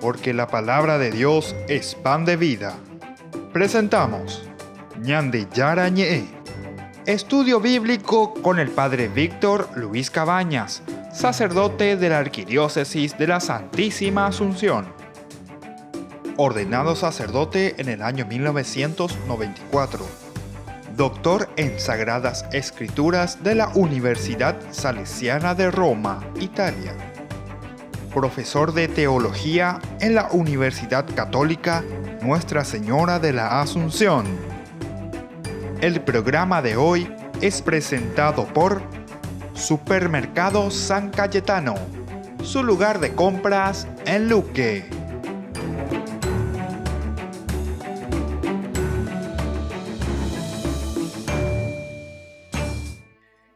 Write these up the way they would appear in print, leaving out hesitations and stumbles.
porque la palabra de Dios es pan de vida. Presentamos Ñande Yarañe, estudio bíblico con el Padre Víctor Luis Cabañas, sacerdote de la Arquidiócesis de la Santísima Asunción. Ordenado sacerdote en el año 1994. Doctor en Sagradas Escrituras de la Universidad Salesiana de Roma, Italia. Profesor de Teología en la Universidad Católica Nuestra Señora de la Asunción. El programa de hoy es presentado por Supermercado San Cayetano, su lugar de compras en Luque.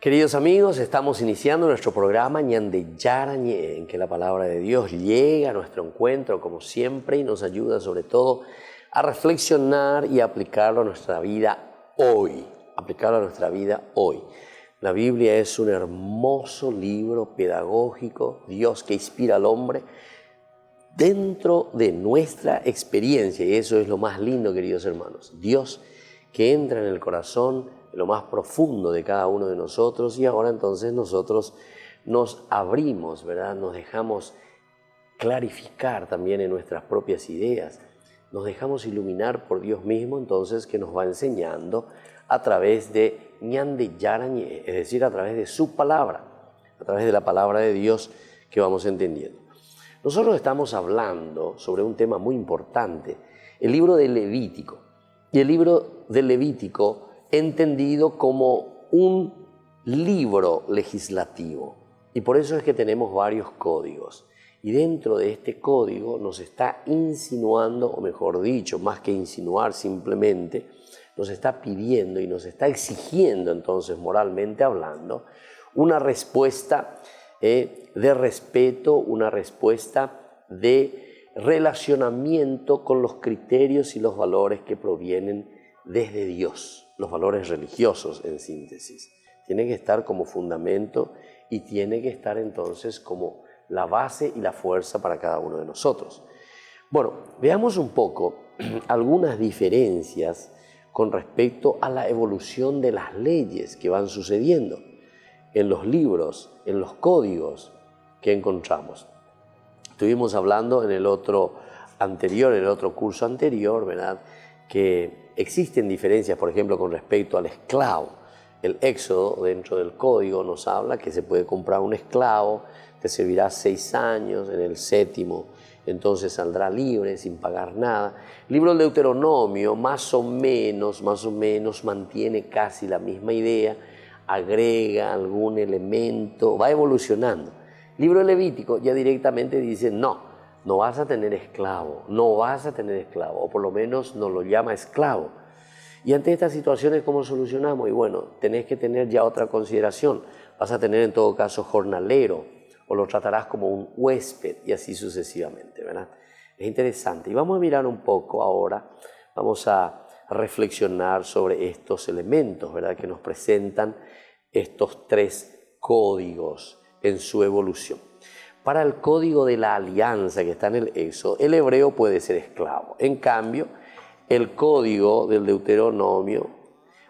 Queridos amigos, estamos iniciando nuestro programa Ñande Yarañe, en que la palabra de Dios llega a nuestro encuentro como siempre y nos ayuda sobre todo a reflexionar y aplicarlo a nuestra vida hoy. La Biblia es un hermoso libro pedagógico, Dios que inspira al hombre dentro de nuestra experiencia, y eso es lo más lindo, queridos hermanos. Dios que entra en el corazón, en lo más profundo de cada uno de nosotros, y ahora entonces nosotros nos abrimos, ¿verdad? Nos dejamos clarificar también en nuestras propias ideas, nos dejamos iluminar por Dios mismo, entonces, que nos va enseñando a través de Ñande Yarañe, es decir, a través de su palabra, a través de la palabra de Dios que vamos entendiendo. Nosotros estamos hablando sobre un tema muy importante, el libro de Levítico. Y el libro de Levítico entendido como un libro legislativo. Y por eso es que tenemos varios códigos. Y dentro de este código nos está insinuando, o mejor dicho, más que insinuar simplemente, nos está pidiendo y nos está exigiendo entonces, moralmente hablando, una respuesta de respeto, una respuesta de relacionamiento con los criterios y los valores que provienen desde Dios, los valores religiosos en síntesis. Tiene que estar como fundamento y tiene que estar entonces como la base y la fuerza para cada uno de nosotros. Bueno, veamos un poco algunas diferencias con respecto a la evolución de las leyes que van sucediendo en los libros, en los códigos que encontramos. Estuvimos hablando en el otro curso anterior, ¿verdad?, que existen diferencias, por ejemplo, con respecto al esclavo. El Éxodo, dentro del código, nos habla que se puede comprar un esclavo, te servirá 6 años, en el 7º, entonces saldrá libre, sin pagar nada. El libro del Deuteronomio, más o menos, mantiene casi la misma idea, agrega algún elemento, va evolucionando. El libro de Levítico ya directamente dice, no vas a tener esclavo, o por lo menos no lo llama esclavo. Y ante estas situaciones, ¿cómo solucionamos? Y bueno, tenés que tener ya otra consideración. Vas a tener en todo caso jornalero, o lo tratarás como un huésped, y así sucesivamente, ¿verdad? Es interesante. Y vamos a mirar un poco ahora, vamos a reflexionar sobre estos elementos, ¿verdad?, que nos presentan estos 3 códigos en su evolución. Para el código de la alianza que está en el Éxodo, el hebreo puede ser esclavo. En cambio, el código del Deuteronomio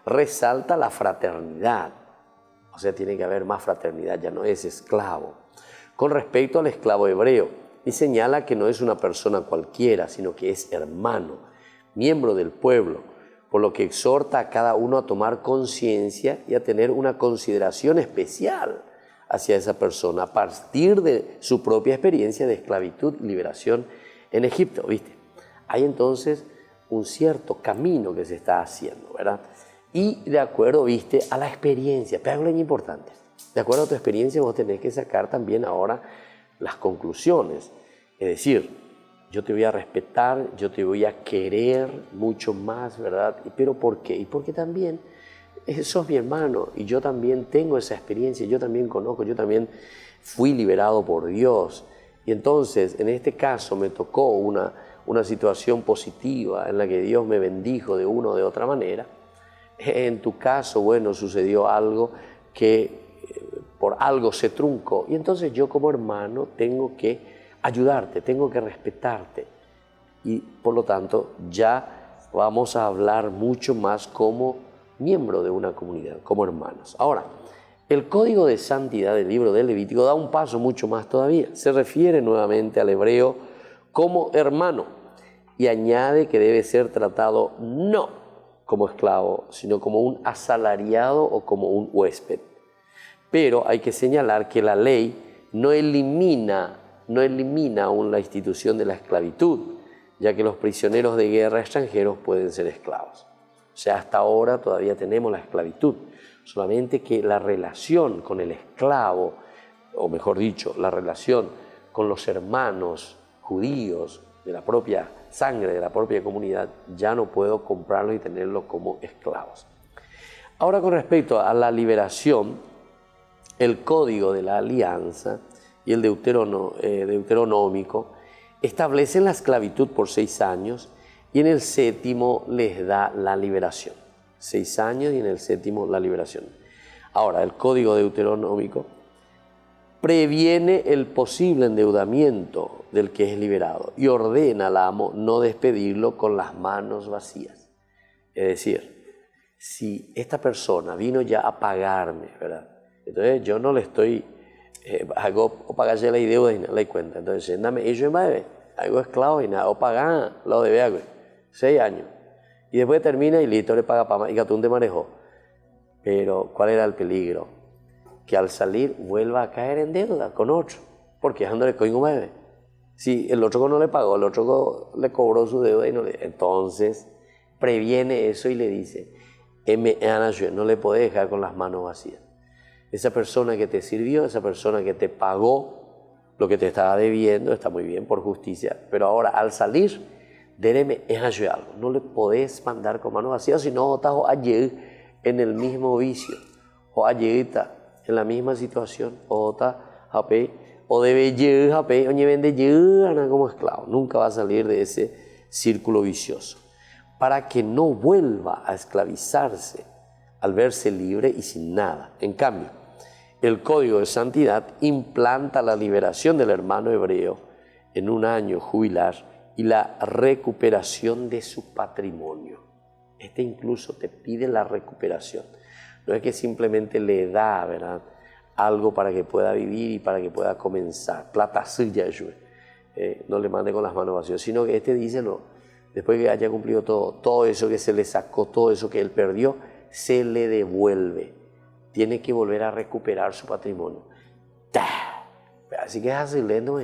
resalta la fraternidad. O sea, tiene que haber más fraternidad, ya no es esclavo. Con respecto al esclavo hebreo, y señala que no es una persona cualquiera, sino que es hermano, miembro del pueblo, por lo que exhorta a cada uno a tomar conciencia y a tener una consideración especial hacia esa persona a partir de su propia experiencia de esclavitud y liberación en Egipto, ¿viste? Hay entonces un cierto camino que se está haciendo, ¿verdad? Y de acuerdo, ¿viste?, a la experiencia, pero algo importante, de acuerdo a tu experiencia vos tenés que sacar también ahora las conclusiones, es decir, yo te voy a respetar, yo te voy a querer mucho más, ¿verdad? ¿Pero por qué? Y porque también sos mi hermano y yo también tengo esa experiencia, yo también conozco, yo también fui liberado por Dios. Y entonces, en este caso, me tocó una situación positiva en la que Dios me bendijo de una o de otra manera. En tu caso, bueno, sucedió algo que por algo se truncó. Y entonces yo como hermano tengo que ayudarte, tengo que respetarte. Y por lo tanto ya vamos a hablar mucho más como miembro de una comunidad, como hermanos. Ahora, el código de santidad del libro del Levítico da un paso mucho más todavía. Se refiere nuevamente al hebreo como hermano y añade que debe ser tratado no como esclavo, sino como un asalariado o como un huésped. Pero hay que señalar que la ley no elimina aún la institución de la esclavitud, ya que los prisioneros de guerra extranjeros pueden ser esclavos. O sea, hasta ahora todavía tenemos la esclavitud, solamente que la relación con el esclavo, o mejor dicho, la relación con los hermanos judíos de la propia sangre, de la propia comunidad, ya no puedo comprarlos y tenerlos como esclavos. Ahora, con respecto a la liberación, el código de la alianza y el deuteronómico establecen la esclavitud por 6 años y en el 7º les da la liberación. 6 años y en el 7º la liberación. Ahora, el código deuteronómico previene el posible endeudamiento del que es liberado y ordena al amo no despedirlo con las manos vacías. Es decir, si esta persona vino ya a pagarme, ¿verdad? Entonces yo no le estoy, hago pagarle la deuda y no le cuenta. Entonces, dame, ellos me hago esclavo y nada, o pagan, lo debe hago, 6 años. Y después termina y listo, le paga para más, y Gatún te manejó. Pero, ¿cuál era el peligro? Que al salir vuelva a caer en deuda con otro, porque ando le coingo más. Si el otro no le pagó, el otro le cobró su deuda y no le... Entonces, previene eso y le dice, no le podés dejar con las manos vacías. Esa persona que te sirvió, esa persona que te pagó lo que te estaba debiendo, está muy bien por justicia, pero ahora al salir, déjeme algo. No le podés mandar con manos vacías, sino estás ayer en el mismo vicio, o ayer en la misma situación, o debe llegar o vende llegar como esclavo. Nunca va a salir de ese círculo vicioso, para que no vuelva a esclavizarse al verse libre y sin nada. En cambio, el código de santidad implanta la liberación del hermano hebreo en un año jubilar y la recuperación de su patrimonio. Este incluso te pide la recuperación. No es que simplemente le da, ¿verdad?, algo para que pueda vivir y para que pueda comenzar. Plata suya, no le mande con las manos vacías, sino que este dice, no, después que haya cumplido todo eso que se le sacó, todo eso que él perdió, se le devuelve. Tiene que volver a recuperar su patrimonio. Así que es así, lento.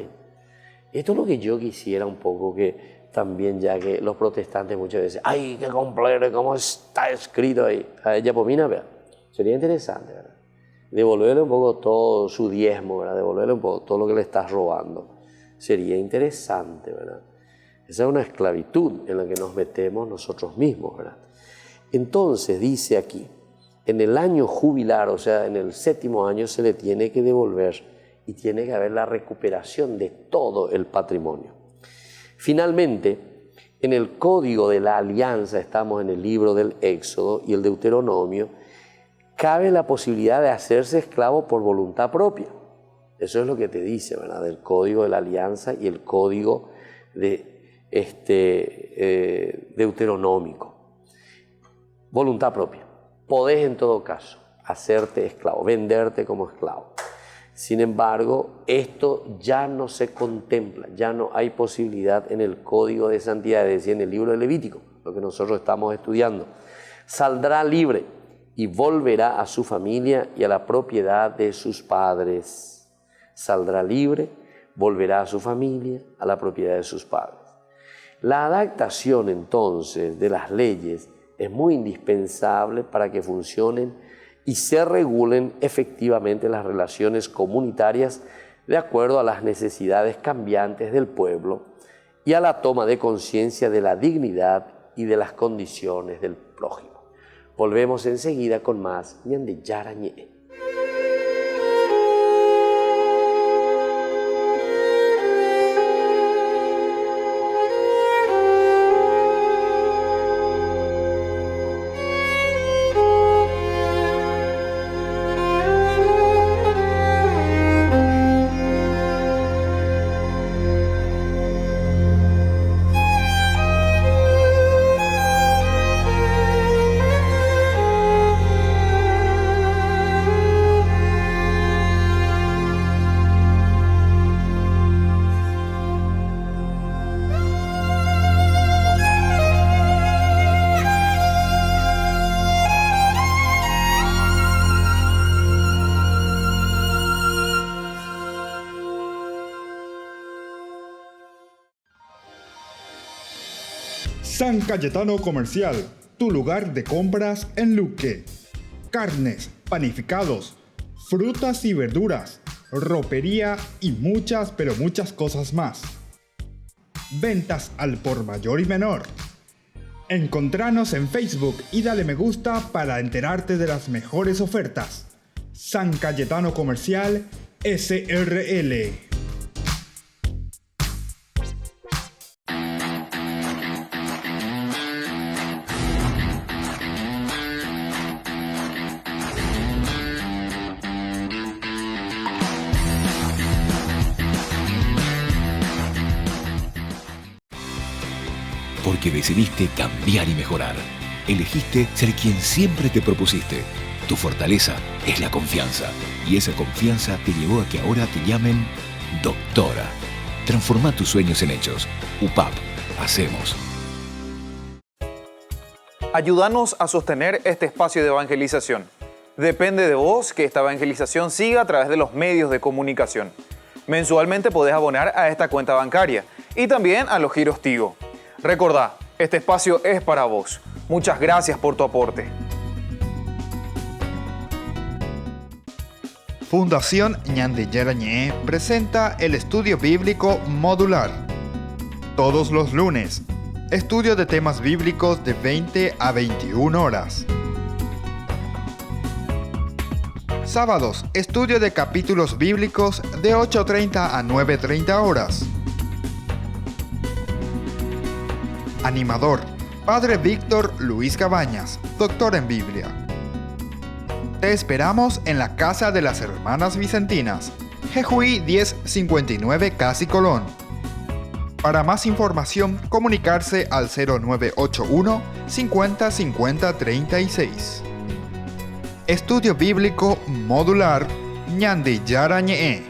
Esto es lo que yo quisiera un poco que también, ya que los protestantes muchas veces, ¡ay, qué complejo! ¿Cómo está escrito ahí? A ella, pues mira, vea, sería interesante, ¿verdad? Devolverle un poco todo su diezmo, ¿verdad? Devolverle un poco todo lo que le estás robando. Sería interesante, ¿verdad? Esa es una esclavitud en la que nos metemos nosotros mismos, ¿verdad? Entonces dice aquí, en el año jubilar, o sea, en el 7º año, se le tiene que devolver y tiene que haber la recuperación de todo el patrimonio. Finalmente, en el código de la alianza, estamos en el libro del Éxodo y el Deuteronomio, cabe la posibilidad de hacerse esclavo por voluntad propia. Eso es lo que te dice, ¿verdad?, del código de la alianza y el código de deuteronómico. Voluntad propia. Podés en todo caso hacerte esclavo, venderte como esclavo. Sin embargo, esto ya no se contempla, ya no hay posibilidad en el código de santidad, es decir, en el libro de Levítico, lo que nosotros estamos estudiando. Saldrá libre y volverá a su familia y a la propiedad de sus padres. Saldrá libre, volverá a su familia, a la propiedad de sus padres. La adaptación entonces de las leyes es muy indispensable para que funcionen y se regulen efectivamente las relaciones comunitarias de acuerdo a las necesidades cambiantes del pueblo y a la toma de conciencia de la dignidad y de las condiciones del prójimo. Volvemos enseguida con más Ñande Yarañe. San Cayetano Comercial, tu lugar de compras en Luque. Carnes, panificados, frutas y verduras, ropería y muchas, pero muchas cosas más. Ventas al por mayor y menor. Encontranos en Facebook y dale me gusta para enterarte de las mejores ofertas. San Cayetano Comercial SRL. Porque decidiste cambiar y mejorar. Elegiste ser quien siempre te propusiste. Tu fortaleza es la confianza. Y esa confianza te llevó a que ahora te llamen doctora. Transforma tus sueños en hechos. UPAP. Hacemos. Ayúdanos a sostener este espacio de evangelización. Depende de vos que esta evangelización siga a través de los medios de comunicación. Mensualmente podés abonar a esta cuenta bancaria y también a los giros Tigo. Recordá, este espacio es para vos. Muchas gracias por tu aporte. Fundación Ñande Yarañé presenta el estudio bíblico modular. Todos los lunes, estudio de temas bíblicos de 20 a 21 horas. Sábados, estudio de capítulos bíblicos de 8:30 a 9:30 horas. Animador, Padre Víctor Luis Cabañas, doctor en Biblia. Te esperamos en la Casa de las Hermanas Vicentinas, Jejuí 1059 Casi Colón. Para más información, comunicarse al 0981 50 50 36. Estudio Bíblico Modular Ñande Yarañé.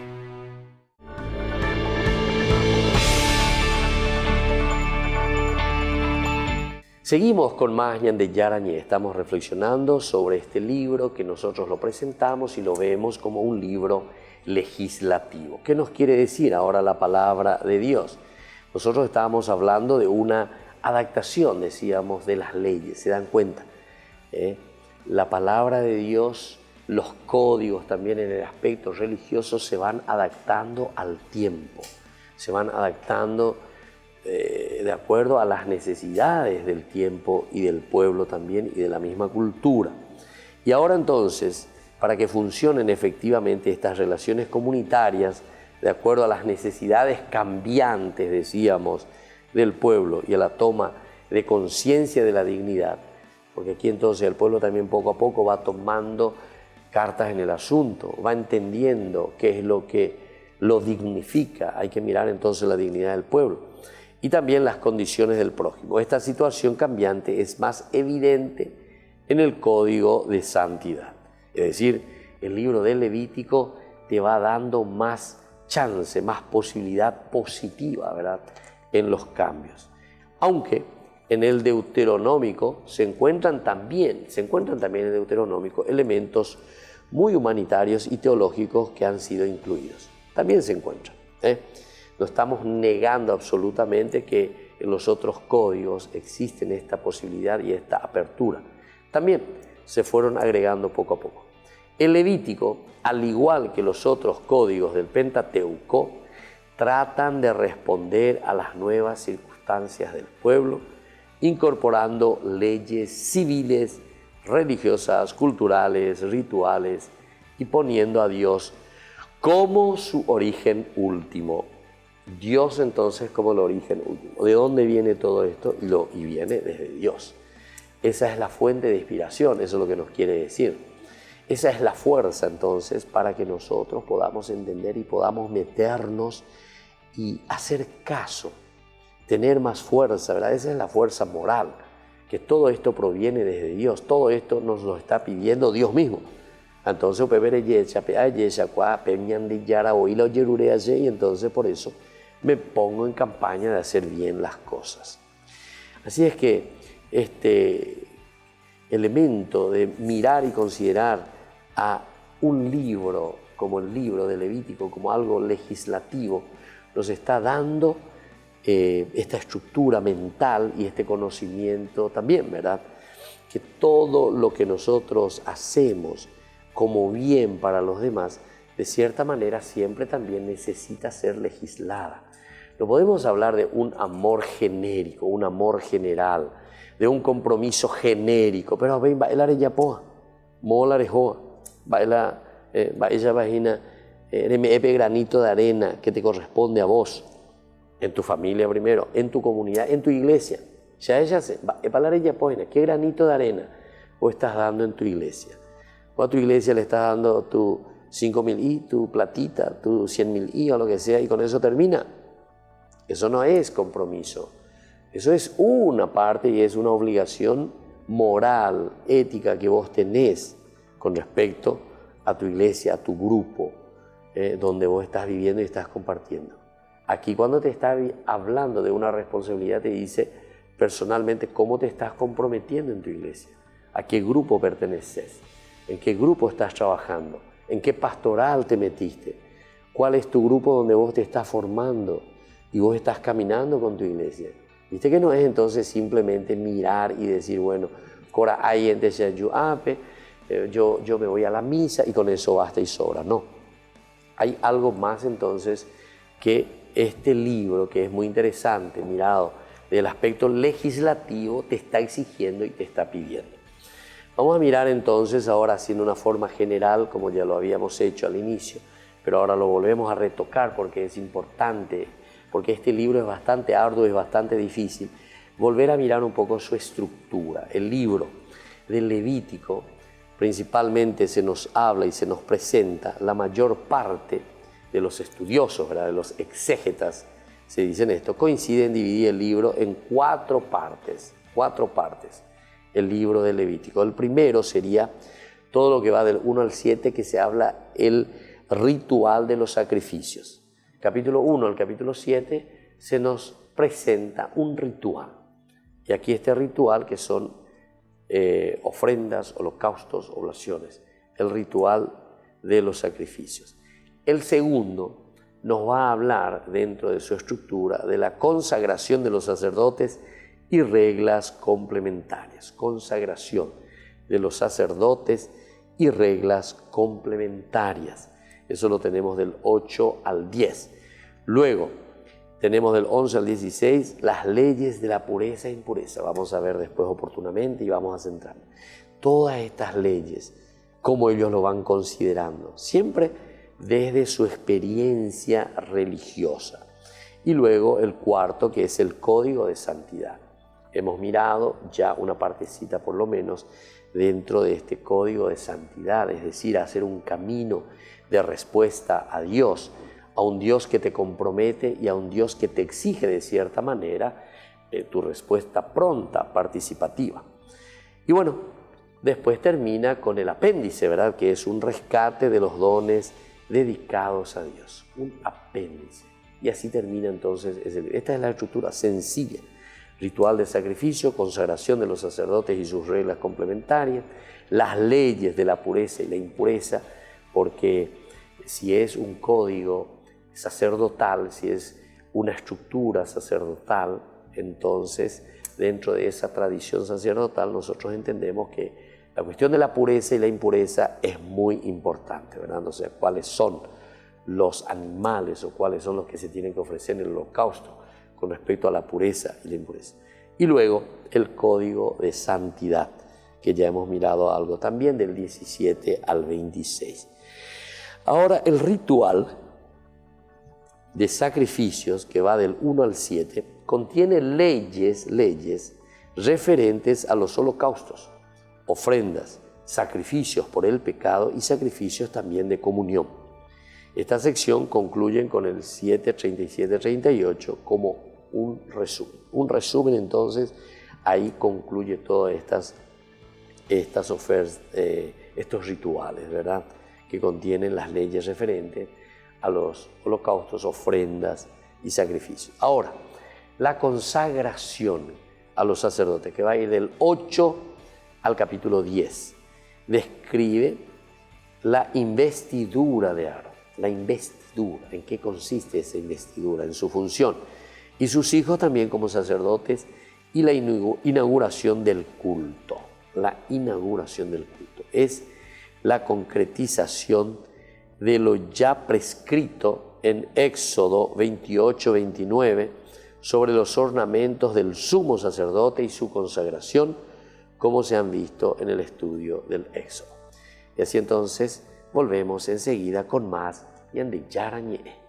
Seguimos con más Ñande Yarañé. Estamos reflexionando sobre este libro que nosotros lo presentamos y lo vemos como un libro legislativo. ¿Qué nos quiere decir ahora la palabra de Dios? Nosotros estábamos hablando de una adaptación, decíamos, de las leyes. ¿Se dan cuenta? La palabra de Dios, los códigos también en el aspecto religioso se van adaptando al tiempo, se van adaptando de acuerdo a las necesidades del tiempo y del pueblo también y de la misma cultura. Y ahora entonces, para que funcionen efectivamente estas relaciones comunitarias, de acuerdo a las necesidades cambiantes, decíamos, del pueblo y a la toma de conciencia de la dignidad, porque aquí entonces el pueblo también poco a poco va tomando cartas en el asunto, va entendiendo qué es lo que lo dignifica. Hay que mirar entonces la dignidad del pueblo y también las condiciones del prójimo. Esta situación cambiante es más evidente en el Código de Santidad. Es decir, el libro del Levítico te va dando más chance, más posibilidad positiva, ¿verdad?, en los cambios. Aunque en el Deuteronómico se encuentran también en el Deuteronómico elementos muy humanitarios y teológicos que han sido incluidos. También se encuentran. No estamos negando absolutamente que en los otros códigos existen esta posibilidad y esta apertura. También se fueron agregando poco a poco. El Levítico, al igual que los otros códigos del Pentateuco, tratan de responder a las nuevas circunstancias del pueblo, incorporando leyes civiles, religiosas, culturales, rituales y poniendo a Dios como su origen último. Dios entonces como el origen último. ¿De dónde viene todo esto? Y viene desde Dios. Esa es la fuente de inspiración, eso es lo que nos quiere decir. Esa es la fuerza entonces para que nosotros podamos entender y podamos meternos y hacer caso, tener más fuerza, ¿verdad? Esa es la fuerza moral, que todo esto proviene desde Dios, todo esto nos lo está pidiendo Dios mismo. Entonces, y entonces por eso me pongo en campaña de hacer bien las cosas. Así es que este elemento de mirar y considerar a un libro como el libro de Levítico, como algo legislativo, nos está dando esta estructura mental y este conocimiento también, ¿verdad? Que todo lo que nosotros hacemos como bien para los demás, de cierta manera siempre también necesita ser legislada. No podemos hablar de un amor genérico, un amor general, de un compromiso genérico, pero ven, bailar ella poa, mola rejoa, baila, ella vagina, epe granito de arena que te corresponde a vos, en tu familia primero, en tu comunidad, en tu iglesia. Ya ella se, bailar ella poa, ¿qué granito de arena vos estás dando en tu iglesia? O a tu iglesia le estás dando tu 5.000 y, tu platita, tu 100.000 y o lo que sea, y con eso termina. Eso no es compromiso. Eso es una parte y es una obligación moral, ética que vos tenés con respecto a tu iglesia, a tu grupo, donde vos estás viviendo y estás compartiendo. Aquí cuando te está hablando de una responsabilidad te dice personalmente cómo te estás comprometiendo en tu iglesia, a qué grupo perteneces, en qué grupo estás trabajando, en qué pastoral te metiste, cuál es tu grupo donde vos te estás formando y vos estás caminando con tu iglesia. Viste que no es entonces simplemente mirar y decir, bueno, cora hay gente yo me voy a la misa y con eso basta y sobra. No, hay algo más entonces que este libro, que es muy interesante, mirado del aspecto legislativo, te está exigiendo y te está pidiendo. Vamos a mirar entonces ahora haciendo una forma general, como ya lo habíamos hecho al inicio, pero ahora lo volvemos a retocar porque es importante, porque este libro es bastante arduo, es bastante difícil, volver a mirar un poco su estructura. El libro del Levítico principalmente se nos habla y se nos presenta la mayor parte de los estudiosos, ¿verdad? De los exégetas, se dicen esto, coinciden en dividir el libro en cuatro partes, el libro del Levítico. El primero sería todo lo que va del 1 al 7, que se habla el ritual de los sacrificios. Capítulo 1 al capítulo 7 se nos presenta un ritual. Y aquí este ritual que son ofrendas, holocaustos, oblaciones, el ritual de los sacrificios. El segundo nos va a hablar dentro de su estructura de la consagración de los sacerdotes y reglas complementarias. Consagración de los sacerdotes y reglas complementarias. Eso lo tenemos del 8 al 10. Luego tenemos del 11 al 16 las leyes de la pureza e impureza. Vamos a ver después oportunamente y vamos a centrarnos. Todas estas leyes, cómo ellos lo van considerando, siempre desde su experiencia religiosa. Y luego el cuarto, que es el código de santidad. Hemos mirado ya una partecita por lo menos dentro de este código de santidad, es decir, hacer un camino de respuesta a Dios, a un Dios que te compromete y a un Dios que te exige de cierta manera tu respuesta pronta, participativa. Y bueno, después termina con el apéndice, ¿verdad? Que es un rescate de los dones dedicados a Dios, un apéndice. Y así termina entonces, esta es la estructura sencilla. Ritual de sacrificio, consagración de los sacerdotes y sus reglas complementarias, las leyes de la pureza y la impureza, porque si es un código sacerdotal, si es una estructura sacerdotal, entonces dentro de esa tradición sacerdotal nosotros entendemos que la cuestión de la pureza y la impureza es muy importante, ¿verdad? O sea, cuáles son los animales o cuáles son los que se tienen que ofrecer en el holocausto con respecto a la pureza y la impureza. Y luego el código de santidad, que ya hemos mirado algo también del 17 al 26. Ahora el ritual de sacrificios, que va del 1 al 7, contiene leyes referentes a los holocaustos, ofrendas, sacrificios por el pecado y sacrificios también de comunión. Esta sección concluye con el 7, 37, 38 como un resumen. Un resumen, entonces, ahí concluye todas estas ofertas, estos rituales, ¿verdad? Que contienen las leyes referentes a los holocaustos, ofrendas y sacrificios. Ahora, la consagración a los sacerdotes, que va a ir del 8 al capítulo 10, describe la investidura de Aarón. La investidura, ¿en qué consiste esa investidura? En su función. y sus hijos también como sacerdotes, y la inauguración del culto. La inauguración del culto es la concretización de lo ya prescrito en Éxodo 28-29 sobre los ornamentos del sumo sacerdote y su consagración, como se han visto en el estudio del Éxodo. Y así entonces volvemos enseguida con más Ñande Yarañé.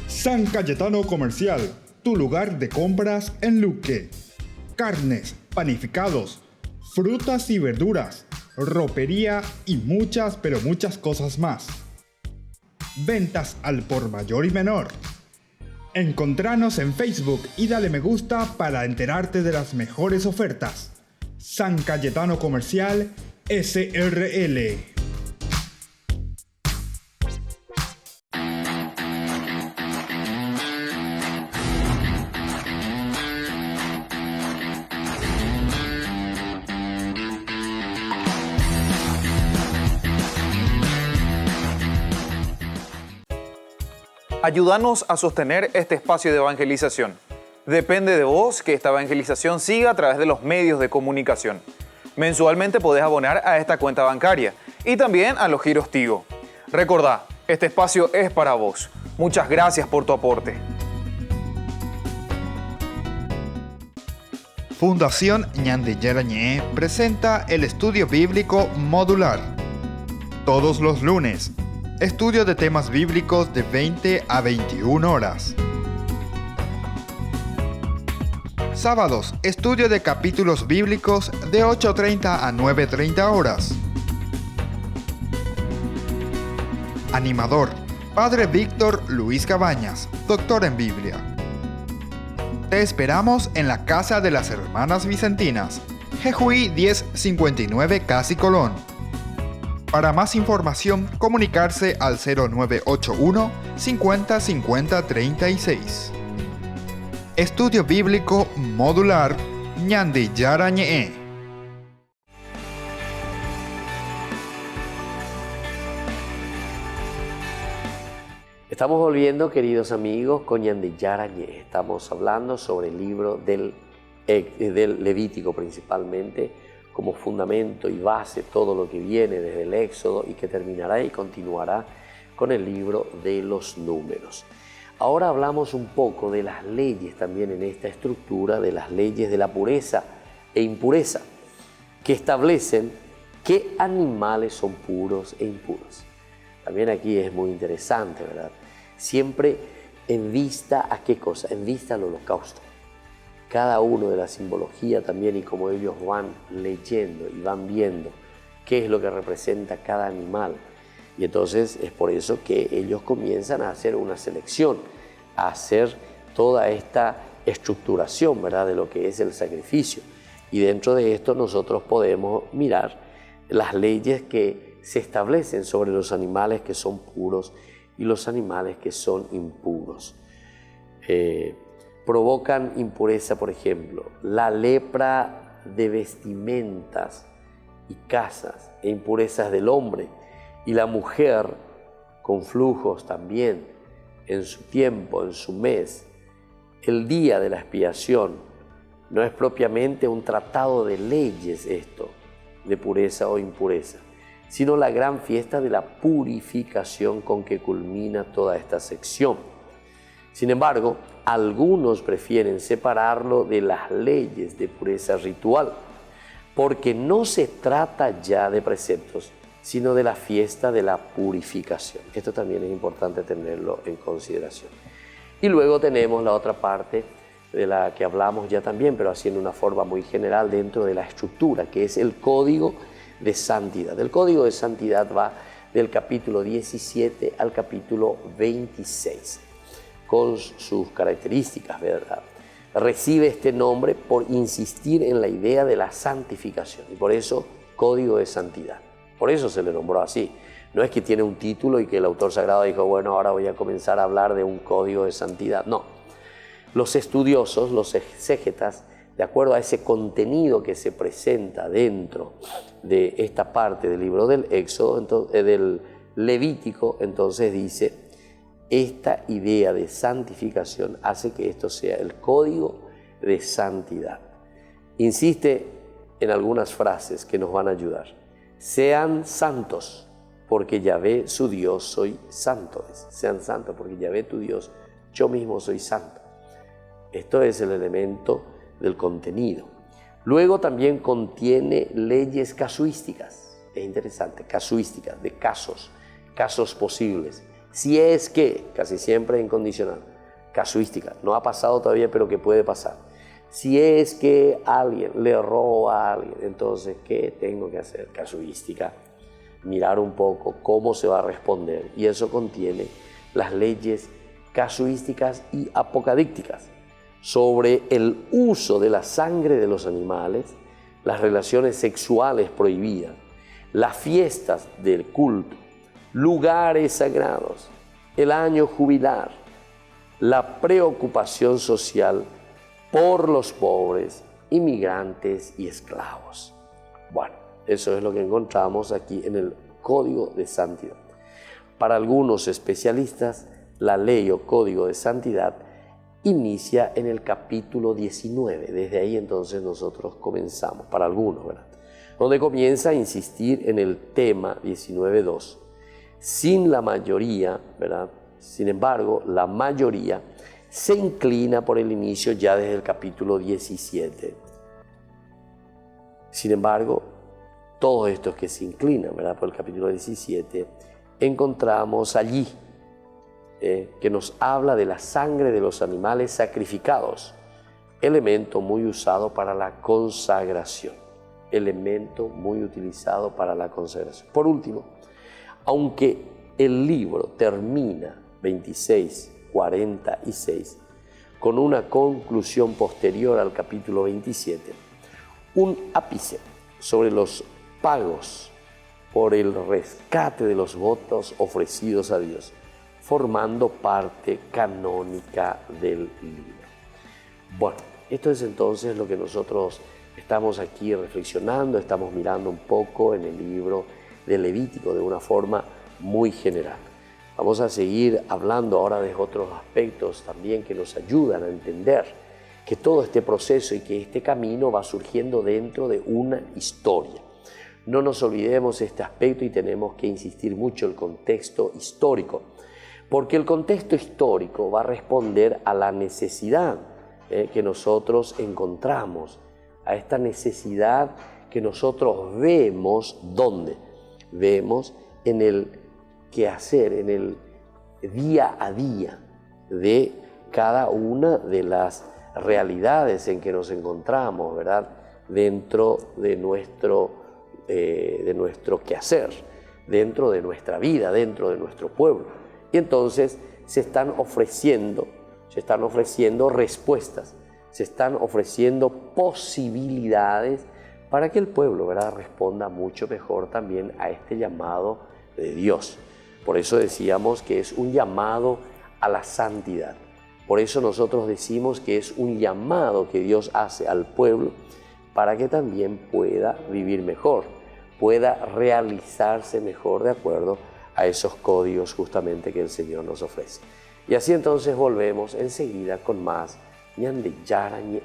San Cayetano Comercial, tu lugar de compras en Luque. Carnes, panificados, frutas y verduras, ropería y muchas, pero muchas cosas más. Ventas al por mayor y menor. Encontranos en Facebook y dale me gusta para enterarte de las mejores ofertas. San Cayetano Comercial, SRL. Ayúdanos a sostener este espacio de evangelización. Depende de vos que esta evangelización siga a través de los medios de comunicación. Mensualmente podés abonar a esta cuenta bancaria y también a los giros Tigo. Recordá, este espacio es para vos. Muchas gracias por tu aporte. Fundación Ñande Yarañé presenta el estudio bíblico modular. Todos los lunes, estudio de temas bíblicos de 20 a 21 horas. Sábados, estudio de capítulos bíblicos de 8:30 a 9:30 horas. Animador, Padre Víctor Luis Cabañas, doctor en Biblia. Te esperamos en la Casa de las Hermanas Vicentinas, Jejuí 1059 Casi Colón. Para más información, comunicarse al 0981 50 50 36. Estudio Bíblico Modular Ñande Yarañé. Estamos volviendo, queridos amigos, con Ñande Yarañé. Estamos hablando sobre el libro del Levítico principalmente, como fundamento y base todo lo que viene desde el Éxodo y que terminará y continuará con el libro de los Números. Ahora hablamos un poco de las leyes también en esta estructura, de las leyes de la pureza e impureza, que establecen qué animales son puros e impuros. También aquí es muy interesante, ¿verdad? Siempre en vista a qué cosa, en vista al holocausto. Cada uno de la simbología también y como ellos van leyendo y van viendo qué es lo que representa cada animal. Y entonces es por eso que ellos comienzan a hacer una selección, a hacer toda esta estructuración, ¿verdad?, de lo que es el sacrificio. Y dentro de esto nosotros podemos mirar las leyes que se establecen sobre los animales que son puros y los animales que son impuros. Provocan impureza, por ejemplo, la lepra de vestimentas y casas e impurezas del hombre y la mujer con flujos también en su tiempo, en su mes. El día de la expiación no es propiamente un tratado de leyes esto, de pureza o impureza, sino la gran fiesta de la purificación con que culmina toda esta sección. Sin embargo, algunos prefieren separarlo de las leyes de pureza ritual, porque no se trata ya de preceptos, sino de la fiesta de la purificación. Esto también es importante tenerlo en consideración. Y luego tenemos la otra parte de la que hablamos ya también, pero así en una forma muy general dentro de la estructura, que es el código de santidad. El código de santidad va del capítulo 17 al capítulo 26, con sus características, ¿verdad? Recibe este nombre por insistir en la idea de la santificación, y por eso código de santidad. Por eso se le nombró así. No es que tiene un título y que el autor sagrado dijo, bueno, ahora voy a comenzar a hablar de un código de santidad. No. Los estudiosos, los exégetas, de acuerdo a ese contenido que se presenta dentro de esta parte del libro del Éxodo, del Levítico, entonces dice, esta idea de santificación hace que esto sea el código de santidad. Insiste en algunas frases que nos van a ayudar. Sean santos, porque Yahvé su Dios soy santo. Sean santos, porque Yahvé tu Dios, yo mismo soy santo. Esto es el elemento del contenido. Luego también contiene leyes casuísticas. Es interesante, casuísticas, de casos posibles. Si es que, casi siempre en condicional, casuística, no ha pasado todavía, pero que puede pasar. Si es que alguien le roba a alguien, entonces, ¿qué tengo que hacer? Casuística. Mirar un poco cómo se va a responder, y eso contiene las leyes casuísticas y apocalípticas sobre el uso de la sangre de los animales, las relaciones sexuales prohibidas, las fiestas del culto, lugares sagrados, el año jubilar, la preocupación social por los pobres, inmigrantes y esclavos. Bueno, eso es lo que encontramos aquí en el Código de Santidad. Para algunos especialistas, la ley o Código de Santidad inicia en el capítulo 19. Desde ahí entonces nosotros comenzamos, para algunos, ¿verdad? Donde comienza a insistir en el tema 19.2. Sin la mayoría, ¿verdad? Sin embargo, la mayoría se inclina por el inicio ya desde el capítulo 17. Sin embargo, todos estos que se inclinan, ¿verdad?, por el capítulo 17, encontramos allí que nos habla de la sangre de los animales sacrificados, elemento muy usado para la consagración, elemento muy utilizado para la consagración. Por último, aunque el libro termina 26:46 con una conclusión posterior al capítulo 27, un ápice sobre los pagos por el rescate de los votos ofrecidos a Dios, formando parte canónica del libro. Bueno, esto es entonces lo que nosotros estamos aquí reflexionando, estamos mirando un poco en el libro de Levítico de una forma muy general. Vamos a seguir hablando ahora de otros aspectos también que nos ayudan a entender que todo este proceso y que este camino va surgiendo dentro de una historia. No nos olvidemos este aspecto y tenemos que insistir mucho en el contexto histórico, porque el contexto histórico va a responder a la necesidad que nosotros encontramos, a esta necesidad que nosotros vemos, ¿dónde? Vemos en el quehacer, en el día a día de cada una de las realidades en que nos encontramos, ¿verdad?, dentro de nuestro quehacer, dentro de nuestra vida, dentro de nuestro pueblo. Y entonces se están ofreciendo respuestas, se están ofreciendo posibilidades para que el pueblo, ¿verdad?, responda mucho mejor también a este llamado de Dios. Por eso decíamos que es un llamado a la santidad. Por eso nosotros decimos que es un llamado que Dios hace al pueblo para que también pueda vivir mejor, pueda realizarse mejor de acuerdo a esos códigos justamente que el Señor nos ofrece. Y así entonces volvemos enseguida con más Ñande Yara Ñe.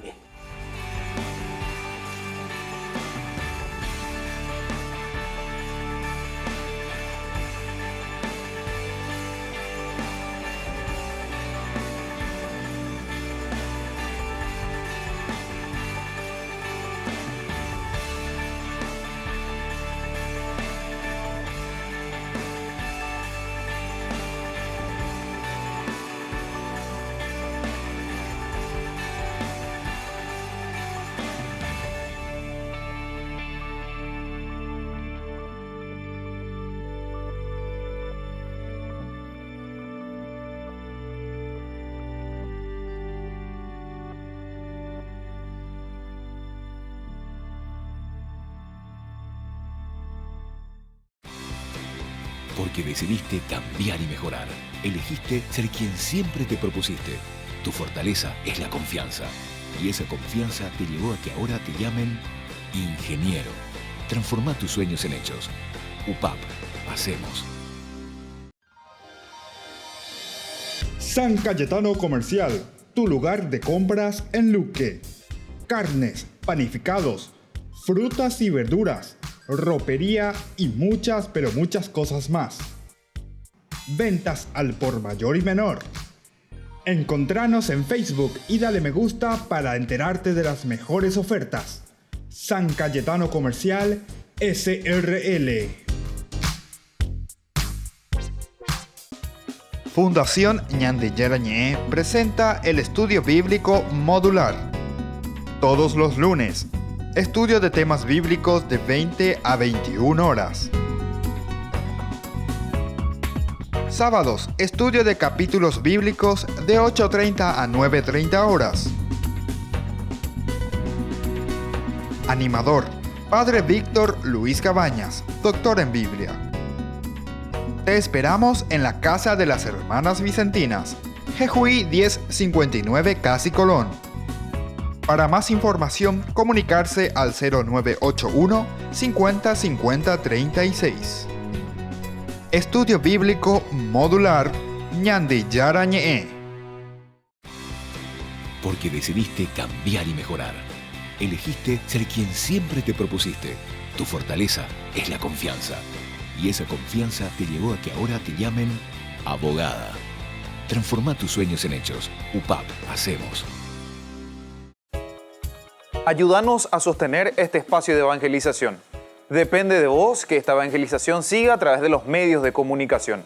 Porque decidiste cambiar y mejorar. Elegiste ser quien siempre te propusiste. Tu fortaleza es la confianza. Y esa confianza te llevó a que ahora te llamen ingeniero. Transforma tus sueños en hechos. UPAP. Hacemos. San Cayetano Comercial, tu lugar de compras en Luque. Carnes, panificados, frutas y verduras, ropería y muchas, pero muchas cosas más. Ventas al por mayor y menor. Encontranos en Facebook y dale me gusta para enterarte de las mejores ofertas. San Cayetano Comercial SRL. Fundación Ñande Yarañé presenta el estudio bíblico modular. Todos los lunes, estudio de temas bíblicos de 20 a 21 horas. Sábados, estudio de capítulos bíblicos de 8:30 a 9:30 horas. Animador, Padre Víctor Luis Cabañas, doctor en Biblia. Te esperamos en la Casa de las Hermanas Vicentinas, Jejuí 1059 Casi Colón. Para más información, comunicarse al 0981 50 50 36. Estudio Bíblico Modular Ñande Yarañé. Porque decidiste cambiar y mejorar. Elegiste ser quien siempre te propusiste. Tu fortaleza es la confianza. Y esa confianza te llevó a que ahora te llamen abogada. Transforma tus sueños en hechos. UPAP. Hacemos. Ayúdanos a sostener este espacio de evangelización. Depende de vos que esta evangelización siga a través de los medios de comunicación.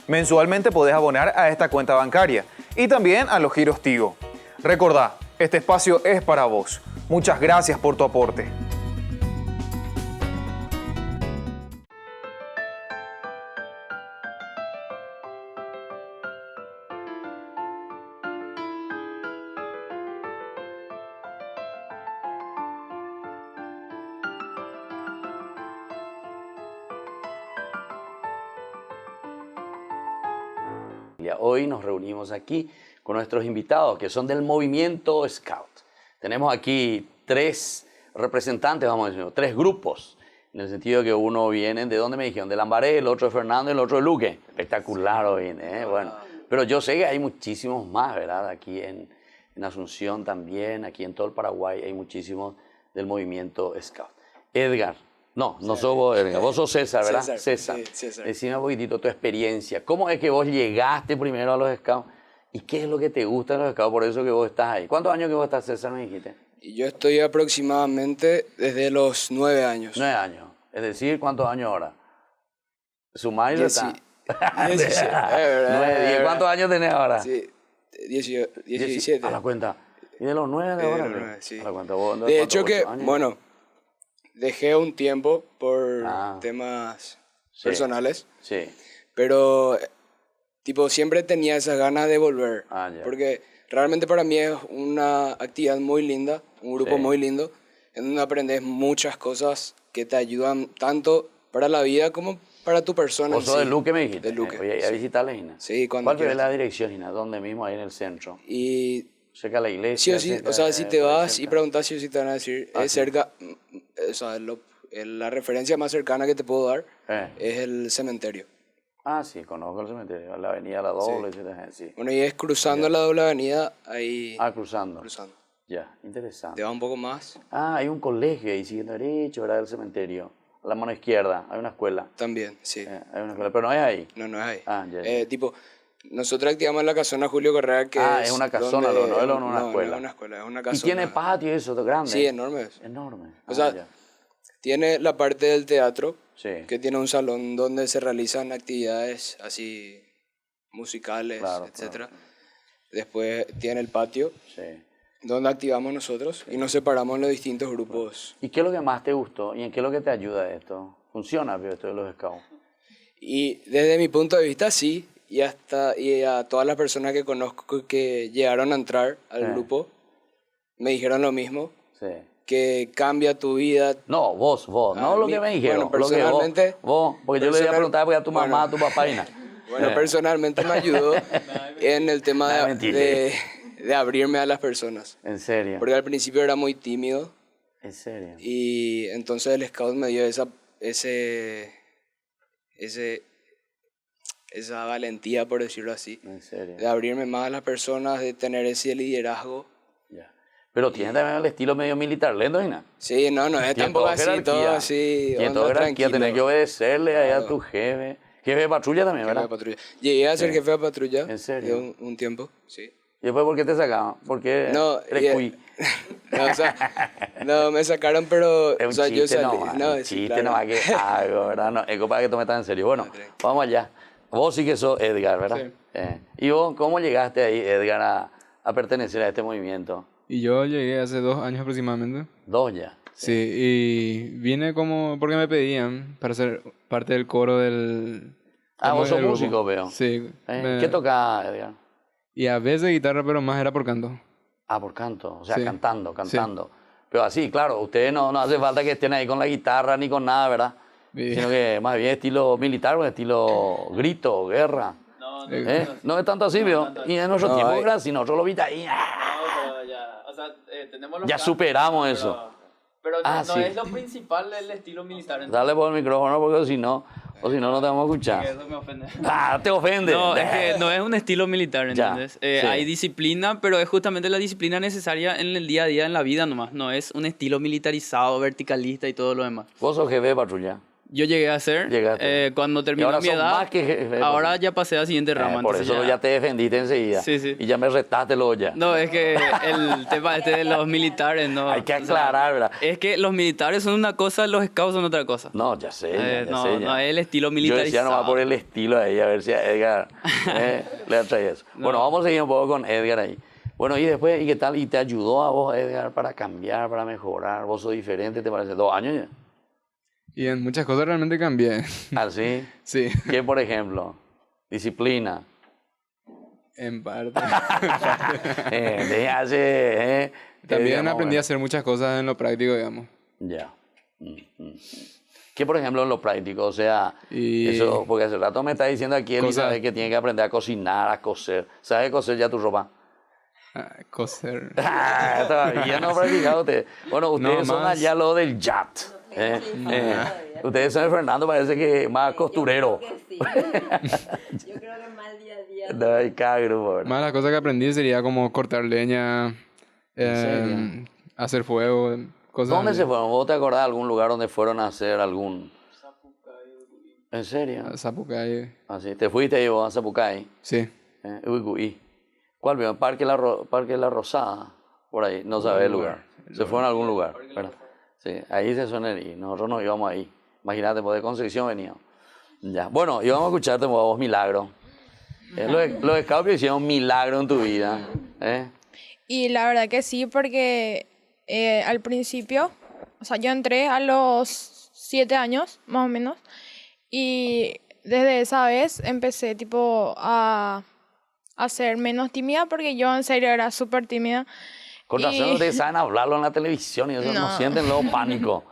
Mensualmente podés abonar a esta cuenta bancaria y también a los giros Tigo. Recordá, este espacio es para vos. Muchas gracias por tu aporte. Hoy nos reunimos aquí con nuestros invitados que son del movimiento Scout. Tenemos aquí 3 representantes, vamos a decir, 3 grupos, en el sentido que uno viene, ¿de dónde me dijeron? De Lambaré, el otro de Fernando y el otro de Luque. Espectacular hoy, ¿eh? Bueno, pero yo sé que hay muchísimos más, ¿verdad? Aquí en Asunción también, aquí en todo el Paraguay hay muchísimos del movimiento Scout. Edgar. No sos vos, Edgar. Vos sos César, ¿verdad? César. Sí, César. Decime un poquitito tu experiencia. ¿Cómo es que vos llegaste primero a los Scouts? ¿Y qué es lo que te gusta de los Scouts? Por eso que vos estás ahí. ¿Cuántos años que vos estás, César, me dijiste? Yo estoy aproximadamente desde los 9 años. 9 años. Es decir, ¿cuántos años ahora? Sumario está. 17. ¿Cuántos años tenés ahora? Sí, 17. A la cuenta. ¿Y de los 9 de ahora? De los 9, sí. A la cuenta. ¿Vos, de hecho que, bueno, dejé un tiempo por temas personales. Sí. Pero, tipo, siempre tenía esas ganas de volver. Ya. Porque realmente para mí es una actividad muy linda, un grupo muy lindo, en donde aprendes muchas cosas que te ayudan tanto para la vida como para tu persona. ¿Vos sos de Luque, me dijiste? De Luque. Oye, ¿a visitarle, Gina? Sí, cuando ¿Cuál quieras. es la dirección, Gina? ¿Dónde mismo? Ahí en el centro. Y cerca de la iglesia. sí o sí, o sea, si te vas y preguntas sí o sí te van a decir, es cerca, o sea, la referencia más cercana que te puedo dar es el cementerio. Sí, conozco el cementerio, la avenida La Doble, sí. Bueno, y es cruzando la doble avenida, ahí... Cruzando. Cruzando. Ya, interesante. Te va un poco más. Hay un colegio ahí, siguiendo derecho, ¿verdad? El cementerio. A la mano izquierda, hay una escuela. También, sí. Hay una escuela, pero no es ahí. No es ahí. Ya. Tipo, nosotros activamos la casona Julio Correa, que es una casona, no es una escuela. No es una escuela, es una casona. ¿Y tiene patio y eso, grande? Sí, enorme. Enorme. O sea, tiene la parte del teatro, que tiene un salón donde se realizan actividades así musicales, etcétera. Claro. Después tiene el patio, donde activamos nosotros y nos separamos en los distintos grupos. ¿Y qué es lo que más te gustó? ¿Y en qué es lo que te ayuda esto? ¿Funciona esto de los Scouts? Y desde mi punto de vista, sí. Y a todas las personas que conozco que llegaron a entrar al grupo, me dijeron lo mismo. que cambia tu vida. No, vos, no lo que me dijeron. Bueno, personalmente... Vos, porque yo le iba a preguntar porque a tu mamá, a tu papá y nada. Bueno, personalmente me ayudó en el tema de abrirme a las personas. ¿En serio? Porque al principio era muy tímido. ¿En serio? Y entonces el scout me dio esa valentía, por decirlo así. ¿En serio? De abrirme más a las personas, de tener ese liderazgo. Ya. Pero tiene también el estilo medio militar, ¿lento y nada? Sí, no es tampoco así, todo así. Tiene todo jerarquía, tenés que obedecerle ahí a tu jefe. Jefe de patrulla también, ¿verdad? Jefe de patrulla. Llegué a ser jefe de patrulla. ¿En serio? Un tiempo, sí. ¿Y después por qué te sacaban? Porque eres cuy. No, o sea, no, me sacaron, pero... Es un o sea, chiste yo salí. nomás, No, un sí, chiste claro. nomás que hago, ¿verdad? No, es para que tomes tan en serio. Bueno, vamos allá. Vos sí que sos Edgar, ¿verdad? Sí. ¿Y vos cómo llegaste ahí, Edgar, a pertenecer a este movimiento? Y yo llegué hace 2 años aproximadamente. 2 ya. Sí, y vine como porque me pedían para ser parte del coro del... Vos sos del grupo. músico, veo. Sí. ¿Qué tocás, Edgar? Y a veces guitarra, pero más era por canto. Ah, por canto, o sea, Sí. cantando. Pero así, claro, ustedes no hace falta que estén ahí con la guitarra ni con nada, ¿verdad? Sí. Sino que más bien estilo militar o estilo grito, guerra. No es tanto así, veo. Y en nuestro tiempo era así, nosotros lo viste ahí. Pero ya, o sea, tenemos los Ya planos, superamos eso. Pero Ah, no sí. es lo principal del estilo militar. Entonces, Dale por el micrófono porque si no te vamos a escuchar. eso me ofende. Ah, te ofende. No, es que no es un estilo militar, Ya, ¿entendés? sí. Hay disciplina, pero es justamente la disciplina necesaria en el día a día, en la vida nomás. No es un estilo militarizado, verticalista y todo lo demás. Vos sos jefe de patrulla. Yo llegué a ser, Llegaste. cuando Y terminó ahora mi sos edad, más que jefe de ahora patrulla. ya pasé a la siguiente rama. Por entonces eso ya te defendiste enseguida. Sí, sí. Y ya me retaste luego ya. No, es que el tema este de los militares, no. Hay que o sea, aclarar, ¿verdad? es que los militares son una cosa, los scouts son otra cosa. No, ya sé, ya No, sé. Ya. no es el estilo Yo decía militarizado. nomás por el estilo ahí, a ver si a Edgar le atrae eso. Bueno, vamos a seguir un poco con Edgar ahí. Bueno, y después, ¿y qué tal? ¿Y te ayudó a vos, Edgar, para cambiar, para mejorar? ¿Vos sos diferente, te parece? 2 años ya. Y en muchas cosas realmente cambié. ¿Así? Sí, ¿Qué, por ejemplo? Disciplina. en parte. Déjase, También digamos, aprendí a hacer muchas cosas en lo práctico, digamos. Ya. ¿Qué, por ejemplo, en lo práctico? O sea, Y- eso, porque hace rato me está diciendo aquí Elizabeth que tiene que aprender a cocinar, a coser. ¿Sabes coser ya tu ropa? Coser. Todavía no ha practicado usted. Bueno, ustedes No, son más. allá lo del yat. Ustedes son de Fernando, parece que más costurero. Yo creo que más día a día. No, hay cada grupo, ¿verdad? Más las cosas que aprendí sería como cortar leña, serio? hacer fuego, cosas ¿Dónde así. se fueron? ¿Vos te acordás de algún lugar donde fueron a hacer algún...? ¿En serio? A Zapucay. Así, ¿te fuiste ahí vos a Zapucay? Sí. Uy. ¿Cuál vio? Parque La Rosada, por ahí, no sabés el lugar. Se fueron a algún lugar, ¿verdad? Sí, ahí se suena y nosotros nos íbamos ahí. Imagínate, pues de Concepción veníamos. Ya, bueno, íbamos a escucharte vos, Milagro. Los scouts hicieron un milagro en tu vida. Y la verdad que sí, porque al principio, o sea, yo entré a los 7 años, más o menos, y desde esa vez empecé tipo a ser menos tímida, porque yo en serio era súper tímida. Con razón Y- ustedes saben hablarlo en la televisión y eso no No. sienten luego pánico.